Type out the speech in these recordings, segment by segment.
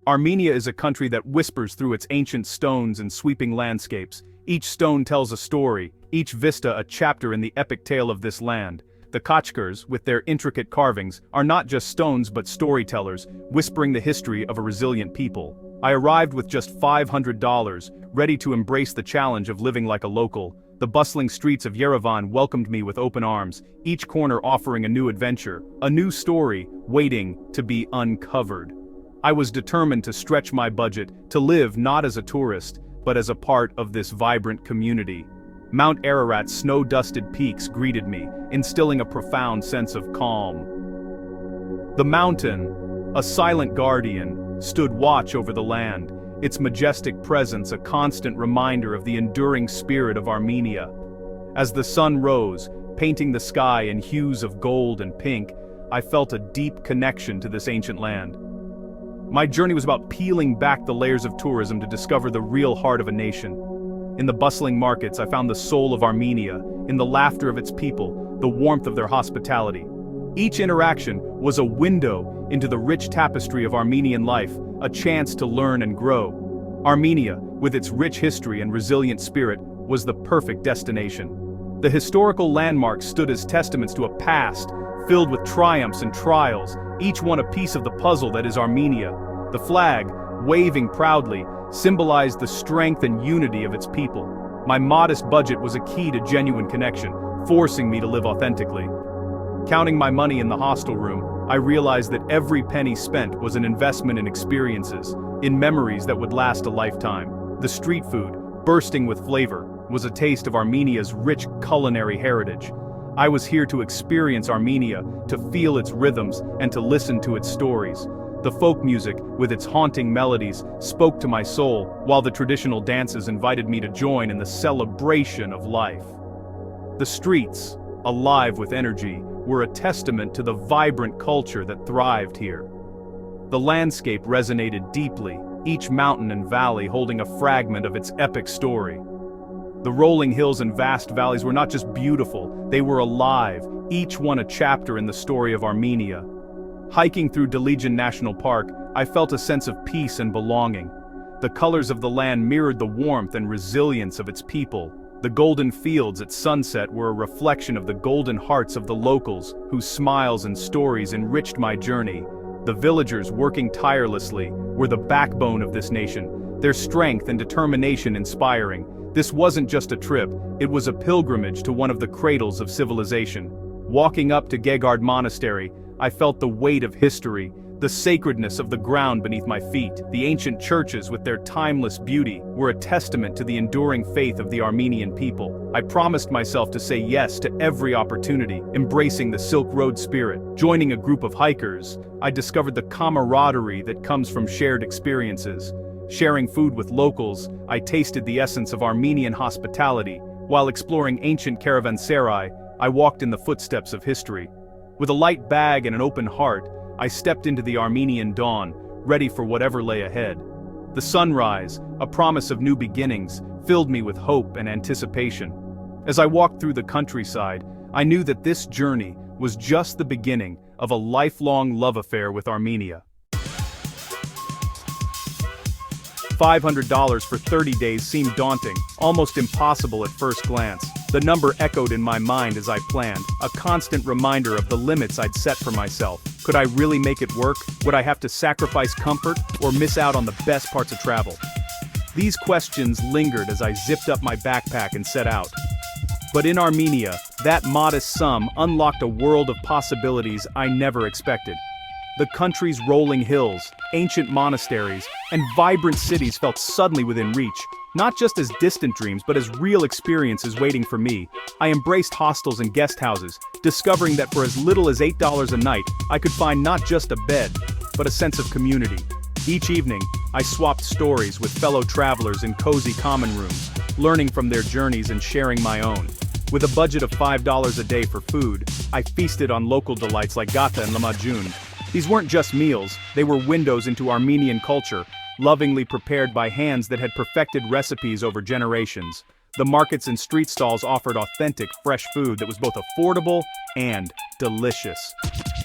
Armenia is a country that whispers through its ancient stones and sweeping landscapes. Each stone tells a story, each vista a chapter in the epic tale of this land. The Khachkars, with their intricate carvings, are not just stones but storytellers, whispering the history of a resilient people. I arrived with just $500, ready to embrace the challenge of living like a local. The bustling streets of Yerevan welcomed me with open arms, each corner offering a new adventure, a new story, waiting to be uncovered. I was determined to stretch my budget, to live not as a tourist, but as a part of this vibrant community. Mount Ararat's snow-dusted peaks greeted me, instilling a profound sense of calm. The mountain, a silent guardian, stood watch over the land, its majestic presence a constant reminder of the enduring spirit of Armenia. As the sun rose, painting the sky in hues of gold and pink, I felt a deep connection to this ancient land. My journey was about peeling back the layers of tourism to discover the real heart of a nation. In the bustling markets, I found the soul of Armenia, in the laughter of its people, the warmth of their hospitality. Each interaction was a window into the rich tapestry of Armenian life, a chance to learn and grow. Armenia, with its rich history and resilient spirit, was the perfect destination. The historical landmarks stood as testaments to a past filled with triumphs and trials, each one a piece of the puzzle that is Armenia. The flag, waving proudly, symbolized the strength and unity of its people. My modest budget was a key to genuine connection, forcing me to live authentically. Counting my money in the hostel room, I realized that every penny spent was an investment in experiences, in memories that would last a lifetime. The street food, bursting with flavor, was a taste of Armenia's rich culinary heritage. I was here to experience Armenia, to feel its rhythms, and to listen to its stories. The folk music, with its haunting melodies, spoke to my soul, while the traditional dances invited me to join in the celebration of life. The streets, alive with energy, were a testament to the vibrant culture that thrived here. The landscape resonated deeply, each mountain and valley holding a fragment of its epic story. The rolling hills and vast valleys were not just beautiful, they were alive, each one a chapter in the story of Armenia. Hiking through Dilijan National Park, I felt a sense of peace and belonging. The colors of the land mirrored the warmth and resilience of its people. The golden fields at sunset were a reflection of the golden hearts of the locals, whose smiles and stories enriched my journey. The villagers working tirelessly were the backbone of this nation, their strength and determination inspiring. This wasn't just a trip, it was a pilgrimage to one of the cradles of civilization. Walking up to Geghard Monastery, I felt the weight of history, the sacredness of the ground beneath my feet. The ancient churches, with their timeless beauty, were a testament to the enduring faith of the Armenian people. I promised myself to say yes to every opportunity, embracing the Silk Road spirit. Joining a group of hikers, I discovered the camaraderie that comes from shared experiences. Sharing food with locals, I tasted the essence of Armenian hospitality. While exploring ancient caravanserai, I walked in the footsteps of history. With a light bag and an open heart, I stepped into the Armenian dawn, ready for whatever lay ahead. The sunrise, a promise of new beginnings, filled me with hope and anticipation. As I walked through the countryside, I knew that this journey was just the beginning of a lifelong love affair with Armenia. $500 for 30 days seemed daunting, almost impossible at first glance. The number echoed in my mind as I planned, a constant reminder of the limits I'd set for myself. Could I really make it work? Would I have to sacrifice comfort, or miss out on the best parts of travel? These questions lingered as I zipped up my backpack and set out. But in Armenia, that modest sum unlocked a world of possibilities I never expected. The country's rolling hills, ancient monasteries, and vibrant cities felt suddenly within reach, not just as distant dreams but as real experiences waiting for me. I embraced hostels and guest houses, discovering that for as little as $8 a night, I could find not just a bed, but a sense of community. Each evening, I swapped stories with fellow travelers in cozy common rooms, learning from their journeys and sharing my own. With a budget of $5 a day for food, I feasted on local delights like gata and lamajun. These weren't just meals, they were windows into Armenian culture, lovingly prepared by hands that had perfected recipes over generations. The markets and street stalls offered authentic, fresh food that was both affordable and delicious.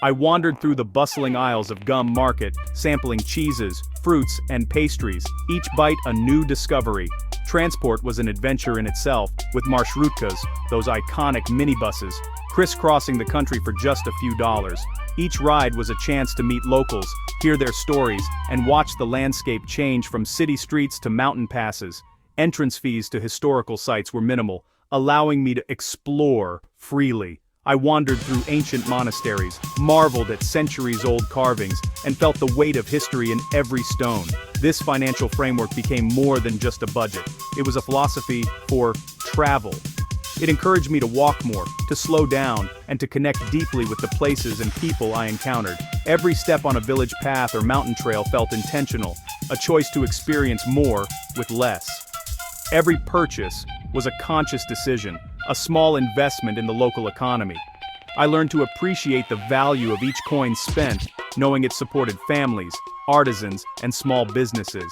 I wandered through the bustling aisles of Gum Market, sampling cheeses, fruits, and pastries, each bite a new discovery. Transport was an adventure in itself, with marshrutkas, those iconic minibuses, crisscrossing the country for just a few dollars. Each ride was a chance to meet locals, hear their stories, and watch the landscape change from city streets to mountain passes. Entrance fees to historical sites were minimal, allowing me to explore freely. I wandered through ancient monasteries, marveled at centuries-old carvings, and felt the weight of history in every stone. This financial framework became more than just a budget. It was a philosophy for travel. It encouraged me to walk more, to slow down, and to connect deeply with the places and people I encountered. Every step on a village path or mountain trail felt intentional, a choice to experience more with less. Every purchase was a conscious decision, a small investment in the local economy. I learned to appreciate the value of each coin spent, knowing it supported families, artisans, and small businesses.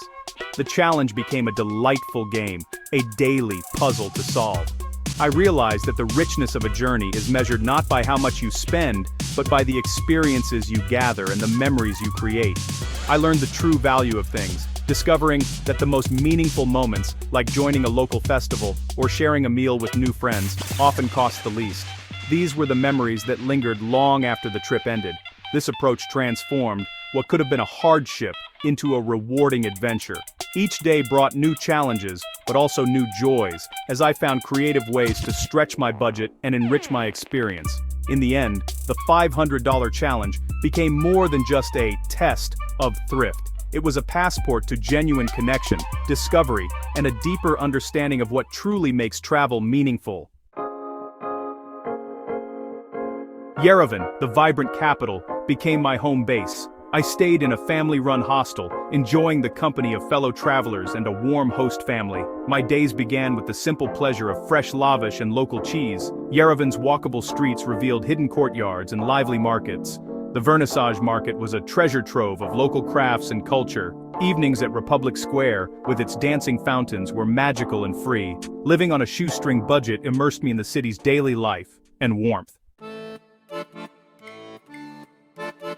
The challenge became a delightful game, a daily puzzle to solve. I realized that the richness of a journey is measured not by how much you spend, but by the experiences you gather and the memories you create. I learned the true value of things, discovering that the most meaningful moments, like joining a local festival or sharing a meal with new friends, often cost the least. These were the memories that lingered long after the trip ended. This approach transformed what could have been a hardship into a rewarding adventure. Each day brought new challenges, but also new joys, as I found creative ways to stretch my budget and enrich my experience. In the end, the $500 challenge became more than just a test of thrift. It was a passport to genuine connection, discovery, and a deeper understanding of what truly makes travel meaningful. Yerevan, the vibrant capital, became my home base. I stayed in a family-run hostel, enjoying the company of fellow travelers and a warm host family. My days began with the simple pleasure of fresh lavash and local cheese. Yerevan's walkable streets revealed hidden courtyards and lively markets. The Vernissage Market was a treasure trove of local crafts and culture. Evenings at Republic Square, with its dancing fountains, were magical and free. Living on a shoestring budget immersed me in the city's daily life and warmth.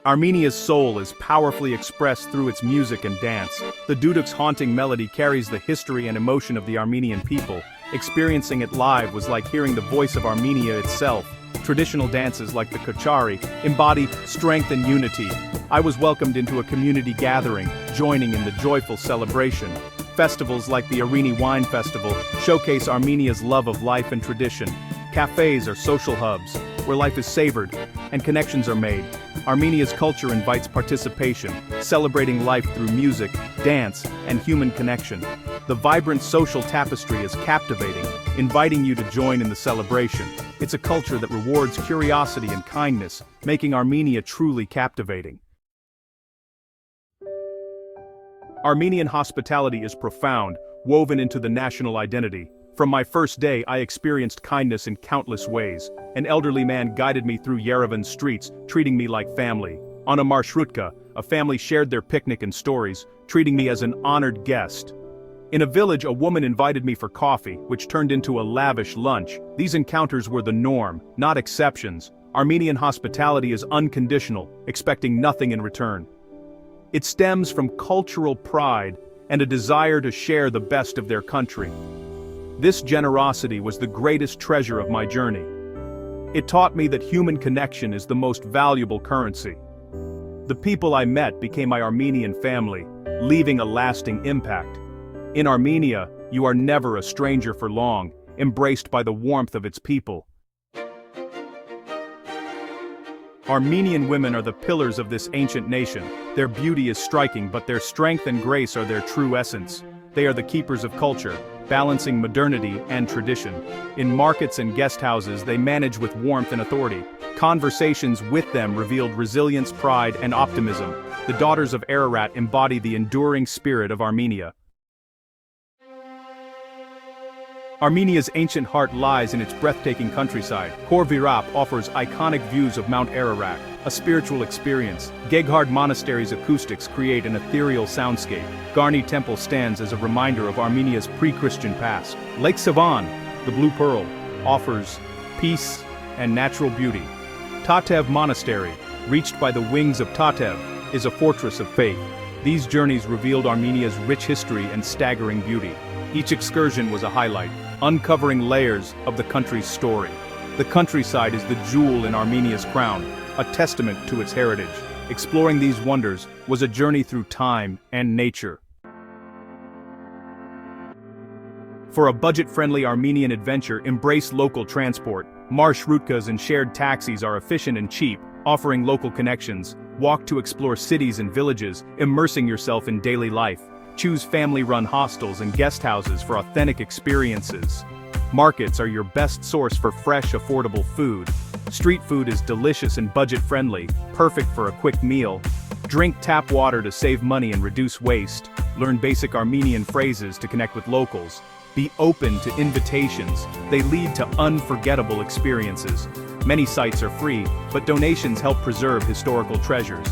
Armenia's soul is powerfully expressed through its music and dance. The duduk's haunting melody carries the history and emotion of the Armenian people. Experiencing it live was like hearing the voice of Armenia itself. Traditional dances like the kochari embody strength and unity. I was welcomed into a community gathering, joining in the joyful celebration. Festivals like the Areni Wine Festival showcase Armenia's love of life and tradition. Cafés are social hubs, where life is savored and connections are made. Armenia's culture invites participation, celebrating life through music, dance, and human connection. The vibrant social tapestry is captivating, inviting you to join in the celebration. It's a culture that rewards curiosity and kindness, making Armenia truly captivating. Armenian hospitality is profound, woven into the national identity. From my first day, I experienced kindness in countless ways. An elderly man guided me through Yerevan's streets, treating me like family. On a marshrutka, a family shared their picnic and stories, treating me as an honored guest. In a village, a woman invited me for coffee, which turned into a lavish lunch. These encounters were the norm, not exceptions. Armenian hospitality is unconditional, expecting nothing in return. It stems from cultural pride and a desire to share the best of their country. This generosity was the greatest treasure of my journey. It taught me that human connection is the most valuable currency. The people I met became my Armenian family, leaving a lasting impact. In Armenia, you are never a stranger for long, embraced by the warmth of its people. Armenian women are the pillars of this ancient nation. Their beauty is striking, but their strength and grace are their true essence. They are the keepers of culture, balancing modernity and tradition. In markets and guest houses, they manage with warmth and authority. Conversations with them revealed resilience, pride, and optimism. The daughters of Ararat embody the enduring spirit of Armenia. Armenia's ancient heart lies in its breathtaking countryside. Khorovats offers iconic views of Mount Ararat, a spiritual experience. Geghard Monastery's acoustics create an ethereal soundscape. Garni Temple stands as a reminder of Armenia's pre-Christian past. Lake Sevan, the Blue Pearl, offers peace and natural beauty. Tatev Monastery, reached by the wings of Tatev, is a fortress of faith. These journeys revealed Armenia's rich history and staggering beauty. Each excursion was a highlight, uncovering layers of the country's story. The countryside is the jewel in Armenia's crown, a testament to its heritage. Exploring these wonders was a journey through time and nature. For a budget-friendly Armenian adventure, embrace local transport. Marshrutkas and shared taxis are efficient and cheap, offering local connections. Walk to explore cities and villages, immersing yourself in daily life. Choose family-run hostels and guest houses for authentic experiences. Markets are your best source for fresh, affordable food. Street food is delicious and budget-friendly, perfect for a quick meal. Drink tap water to save money and reduce waste. Learn basic Armenian phrases to connect with locals. Be open to invitations. They lead to unforgettable experiences. Many sites are free, but donations help preserve historical treasures.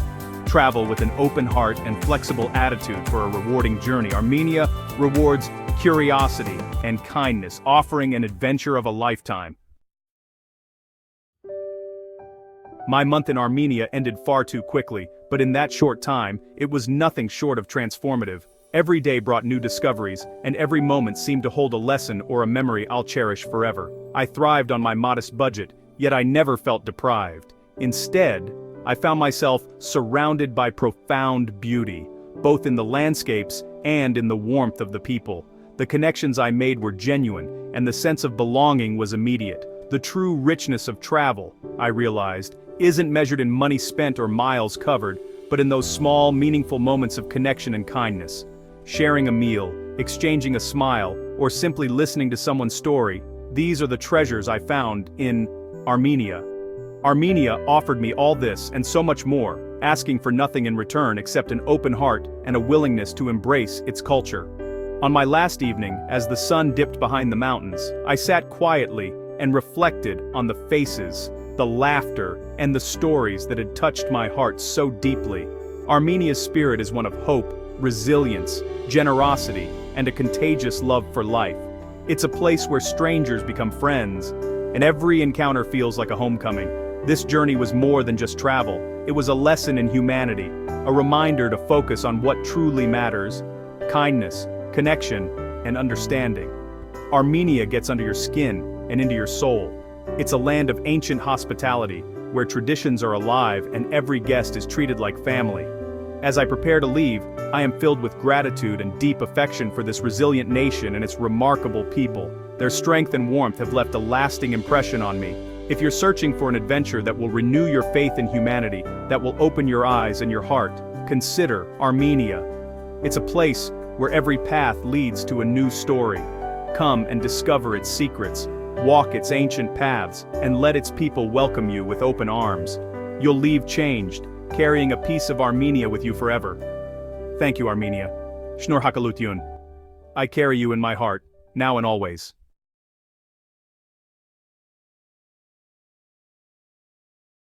Travel with an open heart and flexible attitude for a rewarding journey. Armenia rewards curiosity and kindness, offering an adventure of a lifetime. My month in Armenia ended far too quickly, but in that short time, it was nothing short of transformative. Every day brought new discoveries, and every moment seemed to hold a lesson or a memory I'll cherish forever. I thrived on my modest budget, yet I never felt deprived. Instead, I found myself surrounded by profound beauty, both in the landscapes and in the warmth of the people. The connections I made were genuine, and the sense of belonging was immediate. The true richness of travel, I realized, isn't measured in money spent or miles covered, but in those small, meaningful moments of connection and kindness. Sharing a meal, exchanging a smile, or simply listening to someone's story, these are the treasures I found in Armenia. Armenia offered me all this and so much more, asking for nothing in return except an open heart and a willingness to embrace its culture. On my last evening, as the sun dipped behind the mountains, I sat quietly and reflected on the faces, the laughter, and the stories that had touched my heart so deeply. Armenia's spirit is one of hope, resilience, generosity, and a contagious love for life. It's a place where strangers become friends, and every encounter feels like a homecoming. This journey was more than just travel. It was a lesson in humanity, a reminder to focus on what truly matters: kindness, connection, and understanding. Armenia gets under your skin and into your soul. It's a land of ancient hospitality, where traditions are alive and every guest is treated like family. As I prepare to leave, I am filled with gratitude and deep affection for this resilient nation and its remarkable people. Their strength and warmth have left a lasting impression on me. If you're searching for an adventure that will renew your faith in humanity, that will open your eyes and your heart, consider Armenia. It's a place where every path leads to a new story. Come and discover its secrets, walk its ancient paths, and let its people welcome you with open arms. You'll leave changed, carrying a piece of Armenia with you forever. Thank you, Armenia. Shnor Hakalutyun. I carry you in my heart, now and always.